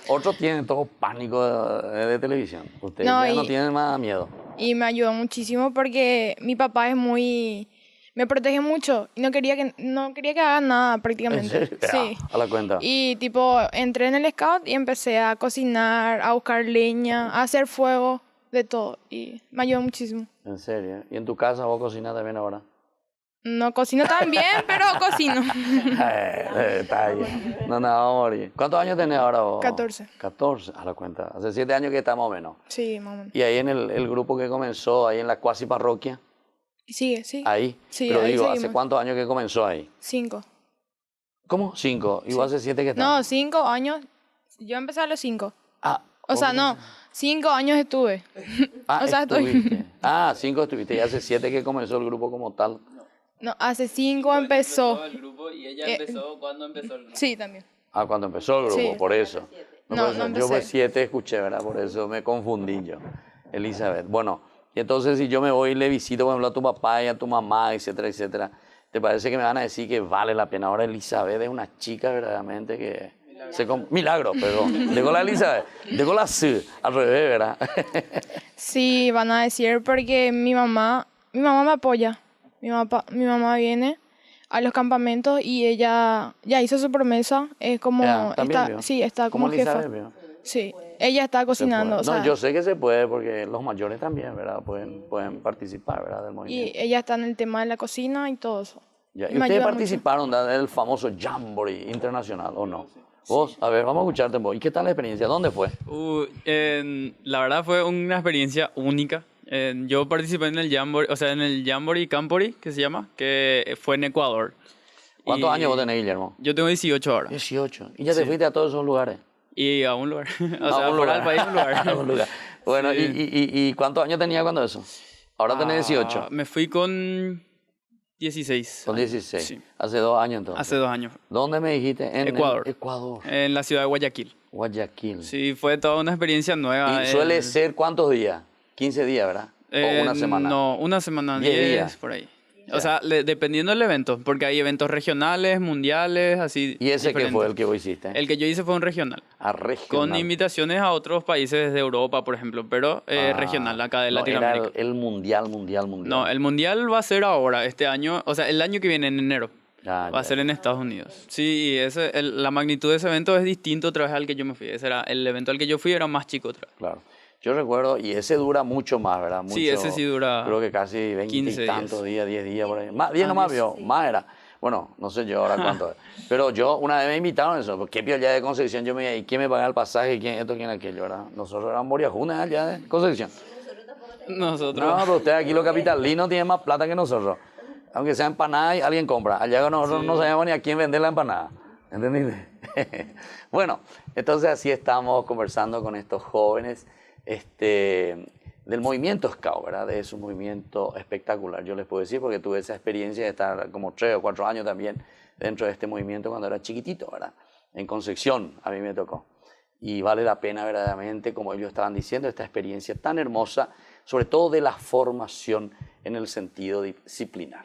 Otros tienen todo pánico de televisión. Ustedes No, ya no y- tienen más miedo. Y me ayudó muchísimo porque mi papá es muy... Me protege mucho y no quería que haga nada ¿En prácticamente. serio? Sí. A la cuenta. Y tipo, entré en el scout y empecé a cocinar, a buscar leña, a hacer fuego, de todo. Y me ayudó muchísimo. En serio. ¿Y en tu casa vos cocinas también ahora? No cocino tan bien, pero cocino. Está bien. No, vamos a morir. ¿Cuántos años tenés ahora vos? 14. 14, a la cuenta. Hace 7 años que está más o menos. Sí, mamá. Y ahí en el grupo que comenzó, ahí en la cuasi parroquia, Y sigue, sí. ahí. Sí, Pero ahí digo, ¿hace seguimos. cuántos años que comenzó ahí? 5. ¿Cómo? 5. Y vos hace 7 que estás. No, 5 años. Yo empecé a los 5. Ah, O sea, ¿cómo no, 5 años estuve. Ah, o sea, estoy- estuviste. 5 estuviste. Y hace 7 que comenzó el grupo como tal. No, hace 5 empezó. El grupo y ella Eh, empezó cuando empezó el grupo. Sí, también. Cuando empezó el grupo, Sí. por eso. No, puede ser. no Yo empecé. pues 7 escuché, ¿verdad? Por eso me confundí yo. Elizabeth. Bueno, y entonces si yo me voy y le visito, por ejemplo, a tu papá y a tu mamá, etcétera, etcétera, ¿te parece que me van a decir que vale la pena? Ahora Elizabeth es una chica verdaderamente que... Milagro, perdón. Digo la Elizabeth. Digo la C, al revés, ¿verdad? Sí, van a decir porque mi mamá me apoya. Mi mamá viene a los campamentos y ella ya hizo su promesa. Es como está como jefa. Sí, ella está cocinando. O sea, yo sé que se puede porque los mayores también, ¿verdad? Pueden participar, ¿verdad? Del movimiento. Y ella está en el tema de la cocina y todo eso. Ya. ¿Y ustedes participaron del famoso Jamboree Internacional o no? Vos, a ver, vamos a escucharte vos. ¿Y qué tal la experiencia? ¿Dónde fue? La verdad fue una experiencia única. Yo participé en el Jamboree, o sea, en el Jamboree Camporee, que se llama, que fue en Ecuador. ¿Cuántos años vos tenés, Guillermo? Yo tengo 18 ahora. 18. ¿Y ya te fuiste a todos esos lugares? Y a un lugar. O sea, fuera del país, un lugar. A un lugar. Bueno, sí. ¿Y cuántos años tenía cuando eso? Ahora tenés 18. Me fui con 16. Con 16. Sí. Hace 2 años entonces. Hace 2 años. ¿Dónde me dijiste? En Ecuador. Ecuador. En la ciudad de Guayaquil. Guayaquil. Sí, fue toda una experiencia nueva. ¿Y suele ser cuántos días? 15 días, ¿verdad? ¿O una semana? No, una semana, 10 días. Por ahí. O sea, dependiendo del evento, porque hay eventos regionales, mundiales, así. ¿Y ese diferentes. qué fue el que vos hiciste? El que yo hice fue un regional. Regional. Con invitaciones a otros países de Europa, por ejemplo, pero regional, acá de Latinoamérica. Era el mundial. No, el mundial va a ser ahora, este año, o sea, el año que viene, en enero. Va a ser en Estados Unidos. Sí, y la magnitud de ese evento es distinto otra vez al que yo me fui. El evento al que yo fui era más chico otra vez. Claro. Yo recuerdo, y ese dura mucho más, ¿verdad? Mucho, sí, ese sí dura. Creo que casi 20 y tantos días, 10 días por ahí. Más, 10 nomás vio, sí. Más era. Bueno, no sé yo ahora cuánto es. Pero yo una vez me invitaron a eso, ¿qué pio allá de Concepción? Yo me dije, ¿y quién me pagaba el pasaje? ¿Quién esto, quién aquello? ¿Verdad? Nosotros éramos moriajunas allá de Concepción. Nosotros. No, pero ustedes aquí los capitalinos tienen más plata que nosotros. Aunque sea empanada y alguien compra. Allá nosotros no sabíamos ni a quién vender la empanada. ¿Entendiste? Bueno, entonces así estamos conversando con estos jóvenes del movimiento Scout, ¿verdad? Es un movimiento espectacular, yo les puedo decir, porque tuve esa experiencia de estar como 3 o 4 años también dentro de este movimiento cuando era chiquitito, ¿verdad? En Concepción a mí me tocó. Y vale la pena verdaderamente, como ellos estaban diciendo, esta experiencia tan hermosa, sobre todo de la formación en el sentido disciplinar.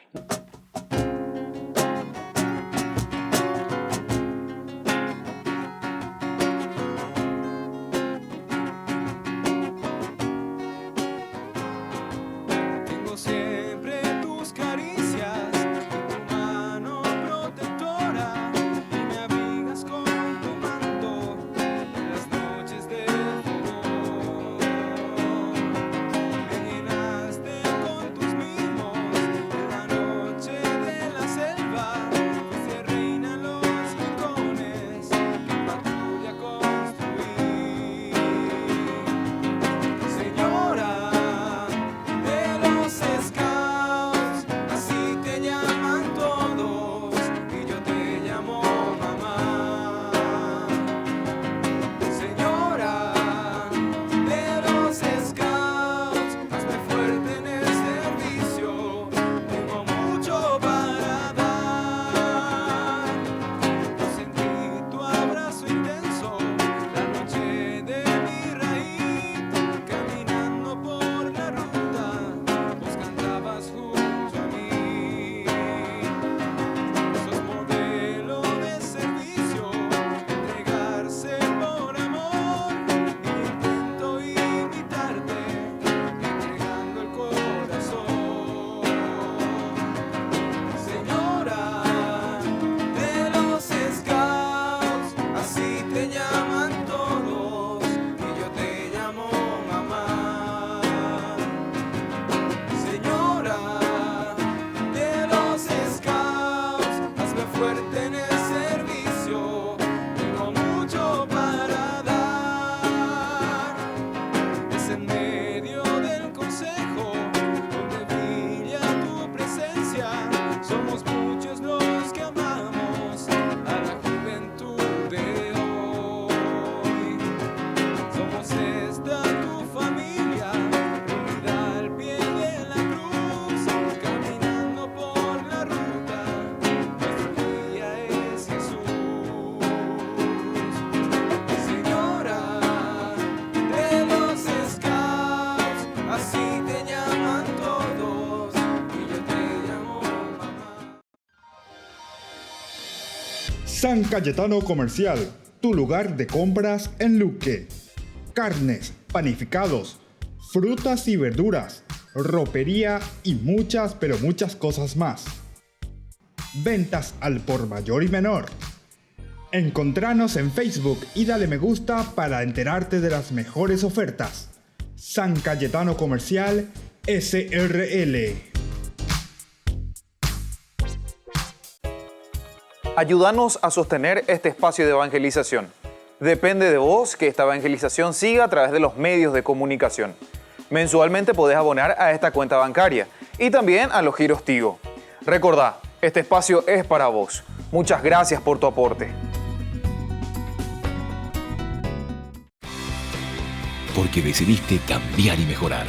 San Cayetano Comercial, tu lugar de compras en Luque. Carnes, panificados, frutas y verduras, ropería y muchas pero muchas cosas más. Ventas al por mayor y menor. Encontranos en Facebook y dale me gusta para enterarte de las mejores ofertas. San Cayetano Comercial SRL. Ayúdanos a sostener este espacio de evangelización. Depende de vos que esta evangelización siga a través de los medios de comunicación. Mensualmente podés abonar a esta cuenta bancaria y también a los giros Tigo. Recordá, este espacio es para vos. Muchas gracias por tu aporte. Porque decidiste cambiar y mejorar.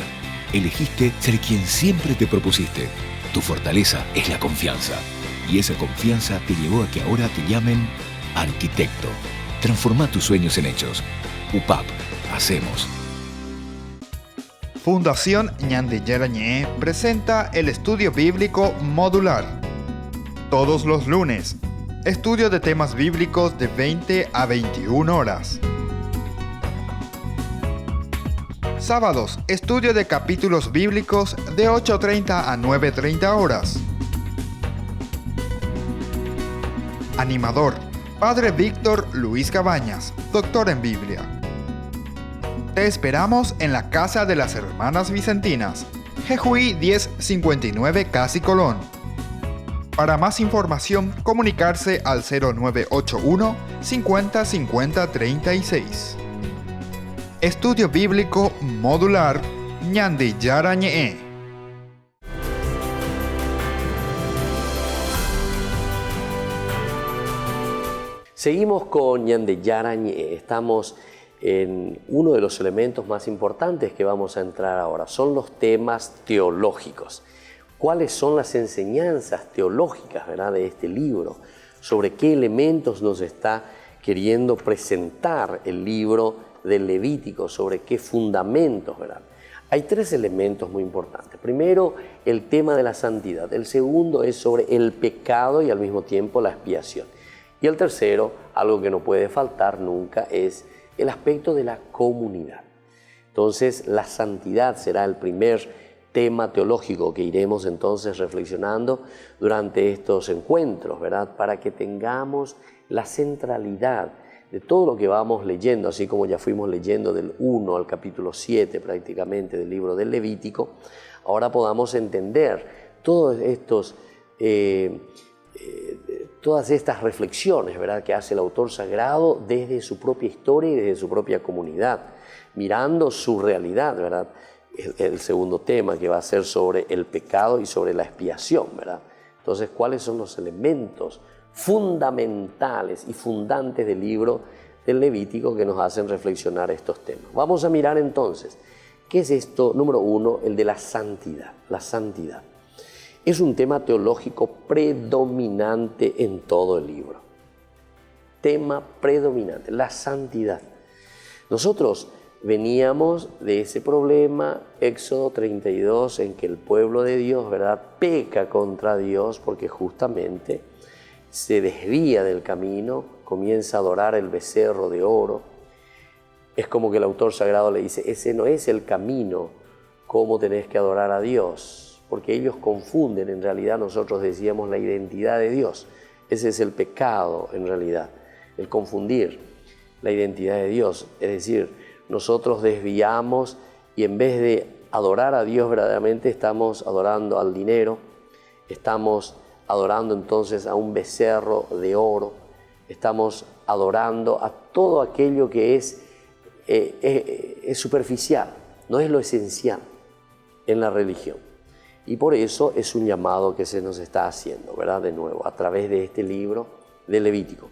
Elegiste ser quien siempre te propusiste. Tu fortaleza es la confianza. Y esa confianza te llevó a que ahora te llamen arquitecto. Transforma tus sueños en hechos. UPAP. Hacemos. Fundación Ñande Yarañé presenta el estudio bíblico modular. Todos los lunes, estudio de temas bíblicos de 20 a 21 horas. Sábados, estudio de capítulos bíblicos de 8:30 a 9:30 horas. Animador, Padre Víctor Luis Cabañas, doctor en Biblia. Te esperamos en la Casa de las Hermanas Vicentinas, Jejuí 1059 Casi Colón. Para más información, comunicarse al 0981 50 50 36. Estudio Bíblico Modular Ñande Yarañé. Seguimos con Ñande Yarañé. Estamos en uno de los elementos más importantes que vamos a entrar ahora. Son los temas teológicos. ¿Cuáles son las enseñanzas teológicas, ¿verdad?, de este libro? ¿Sobre qué elementos nos está queriendo presentar el libro del Levítico? ¿Sobre qué fundamentos, ¿verdad? Hay tres elementos muy importantes. Primero, el tema de la santidad. El segundo es sobre el pecado y al mismo tiempo la expiación. Y el tercero, algo que no puede faltar nunca, es el aspecto de la comunidad. Entonces, la santidad será el primer tema teológico que iremos entonces reflexionando durante estos encuentros, ¿verdad? Para que tengamos la centralidad de todo lo que vamos leyendo, así como ya fuimos leyendo del 1 al capítulo 7 prácticamente del libro del Levítico, ahora podamos entender todos estos todas estas reflexiones, ¿verdad?, que hace el autor sagrado desde su propia historia y desde su propia comunidad, mirando su realidad, ¿verdad? El segundo tema que va a ser sobre el pecado y sobre la expiación, ¿verdad? Entonces, ¿cuáles son los elementos fundamentales y fundantes del libro del Levítico que nos hacen reflexionar estos temas? Vamos a mirar entonces, ¿qué es esto? Número uno, el de la santidad. La santidad es un tema teológico predominante en todo el libro. Tema predominante, la santidad. Nosotros veníamos de ese problema, Éxodo 32, en que el pueblo de Dios, ¿verdad?, peca contra Dios porque justamente se desvía del camino, comienza a adorar el becerro de oro. Es como que el autor sagrado le dice, ese no es el camino, cómo tenés que adorar a Dios, porque ellos confunden, en realidad nosotros decíamos la identidad de Dios. Ese es el pecado en realidad, el confundir la identidad de Dios. Es decir, nosotros desviamos y en vez de adorar a Dios verdaderamente estamos adorando al dinero, estamos adorando entonces a un becerro de oro, estamos adorando a todo aquello que es superficial, no es lo esencial en la religión. Y por eso es un llamado que se nos está haciendo, ¿verdad?, de nuevo, a través de este libro de Levítico.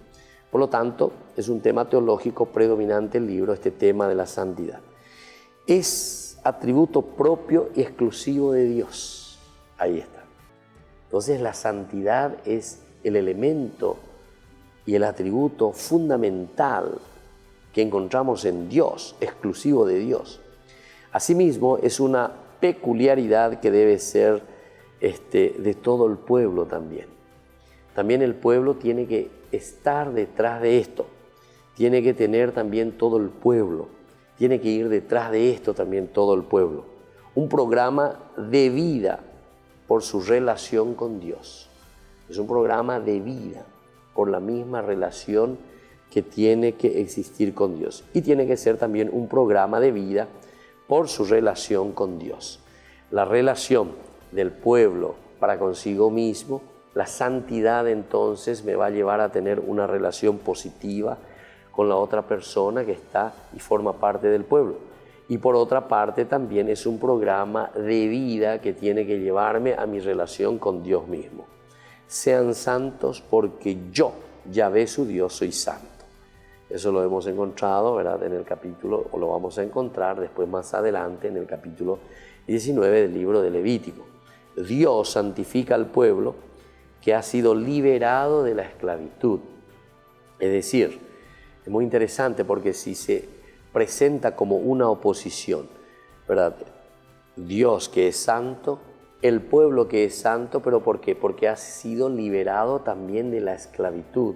Por lo tanto, es un tema teológico predominante el libro, este tema de la santidad. Es atributo propio y exclusivo de Dios. Ahí está. Entonces, la santidad es el elemento y el atributo fundamental que encontramos en Dios, exclusivo de Dios. Asimismo, es una peculiaridad que debe ser de todo el pueblo también. También el pueblo tiene que estar detrás de esto, tiene que tener también todo el pueblo. Tiene que ir detrás de esto también todo el pueblo. Un programa de vida por su relación con Dios. Es un programa de vida por la misma relación que tiene que existir con Dios. Y tiene que ser también un programa de vida por su relación con Dios. La relación del pueblo para consigo mismo, la santidad entonces me va a llevar a tener una relación positiva con la otra persona que está y forma parte del pueblo. Y por otra parte también es un programa de vida que tiene que llevarme a mi relación con Dios mismo. Sean santos porque yo, Yahvé su Dios, soy santo. Eso lo hemos encontrado, ¿verdad?, en el capítulo, o lo vamos a encontrar después más adelante en el capítulo 19 del libro de Levítico. Dios santifica al pueblo que ha sido liberado de la esclavitud. Es decir, es muy interesante porque si se presenta como una oposición, ¿verdad?, Dios que es santo, el pueblo que es santo, ¿pero por qué? Porque ha sido liberado también de la esclavitud.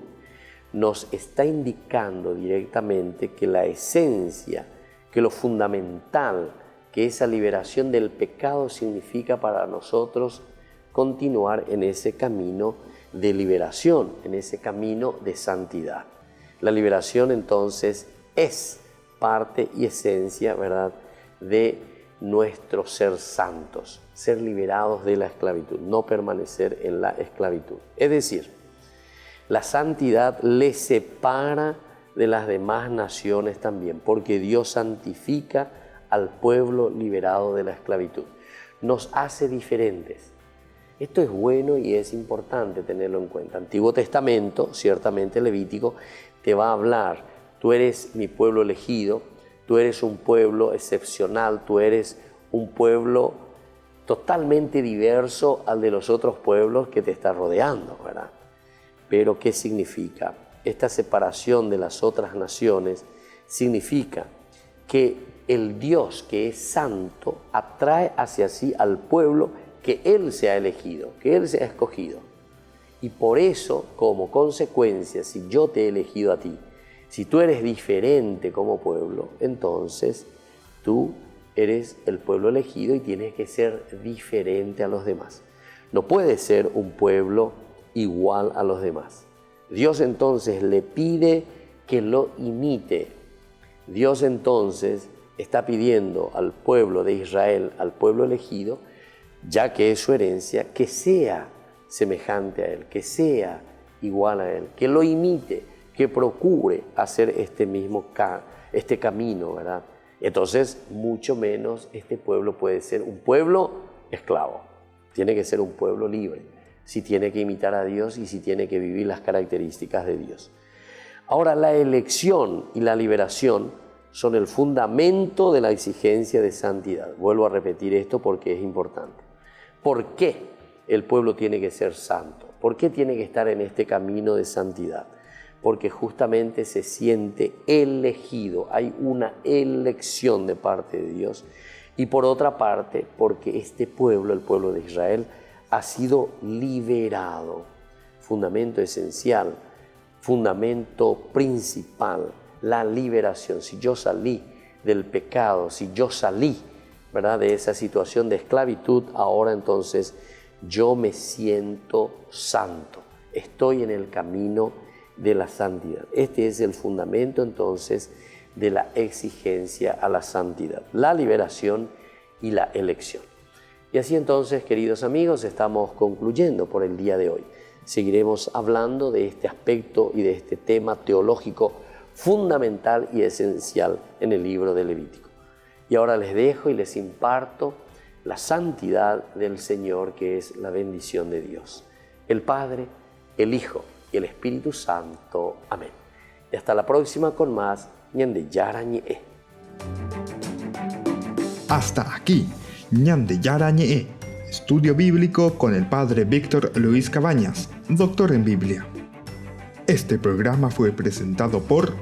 Nos está indicando directamente que la esencia, que lo fundamental, que esa liberación del pecado significa para nosotros continuar en ese camino de liberación, en ese camino de santidad. La liberación entonces es parte y esencia, ¿verdad?, de nuestro ser santos, ser liberados de la esclavitud, no permanecer en la esclavitud. Es decir, la santidad le separa de las demás naciones también, porque Dios santifica al pueblo liberado de la esclavitud. Nos hace diferentes. Esto es bueno y es importante tenerlo en cuenta. Antiguo Testamento, ciertamente Levítico, te va a hablar, tú eres mi pueblo elegido, tú eres un pueblo excepcional, tú eres un pueblo totalmente diverso al de los otros pueblos que te está rodeando, ¿verdad? Pero ¿qué significa? Esta separación de las otras naciones significa que el Dios que es santo atrae hacia sí al pueblo que Él se ha elegido, que Él se ha escogido. Y por eso, como consecuencia, si yo te he elegido a ti, si tú eres diferente como pueblo, entonces tú eres el pueblo elegido y tienes que ser diferente a los demás. No puedes ser un pueblo igual a los demás. Dios entonces le pide que lo imite. Dios entonces está pidiendo al pueblo de Israel, al pueblo elegido, ya que es su herencia, que sea semejante a Él, que sea igual a Él, que lo imite, que procure hacer este camino, ¿verdad? Entonces, mucho menos este pueblo puede ser un pueblo esclavo. Tiene que ser un pueblo libre, si tiene que imitar a Dios y si tiene que vivir las características de Dios. Ahora, la elección y la liberación son el fundamento de la exigencia de santidad. Vuelvo a repetir esto porque es importante. ¿Por qué el pueblo tiene que ser santo? ¿Por qué tiene que estar en este camino de santidad? Porque justamente se siente elegido, hay una elección de parte de Dios. Y por otra parte, porque este pueblo, el pueblo de Israel, ha sido liberado. Fundamento esencial, fundamento principal, la liberación. Si yo salí del pecado, si yo salí, ¿verdad?, de esa situación de esclavitud, ahora entonces yo me siento santo. Estoy en el camino de la santidad. Este es el fundamento entonces de la exigencia a la santidad, la liberación y la elección. Y así entonces, queridos amigos, estamos concluyendo por el día de hoy. Seguiremos hablando de este aspecto y de este tema teológico fundamental y esencial en el libro de Levítico. Y ahora les dejo y les imparto la santidad del Señor, que es la bendición de Dios, el Padre, el Hijo y el Espíritu Santo. Amén. Y hasta la próxima con más Ñande Yarañe. Hasta aquí, Ñande Yarañe, estudio bíblico con el Padre Víctor Luis Cabañas, doctor en Biblia. Este programa fue presentado por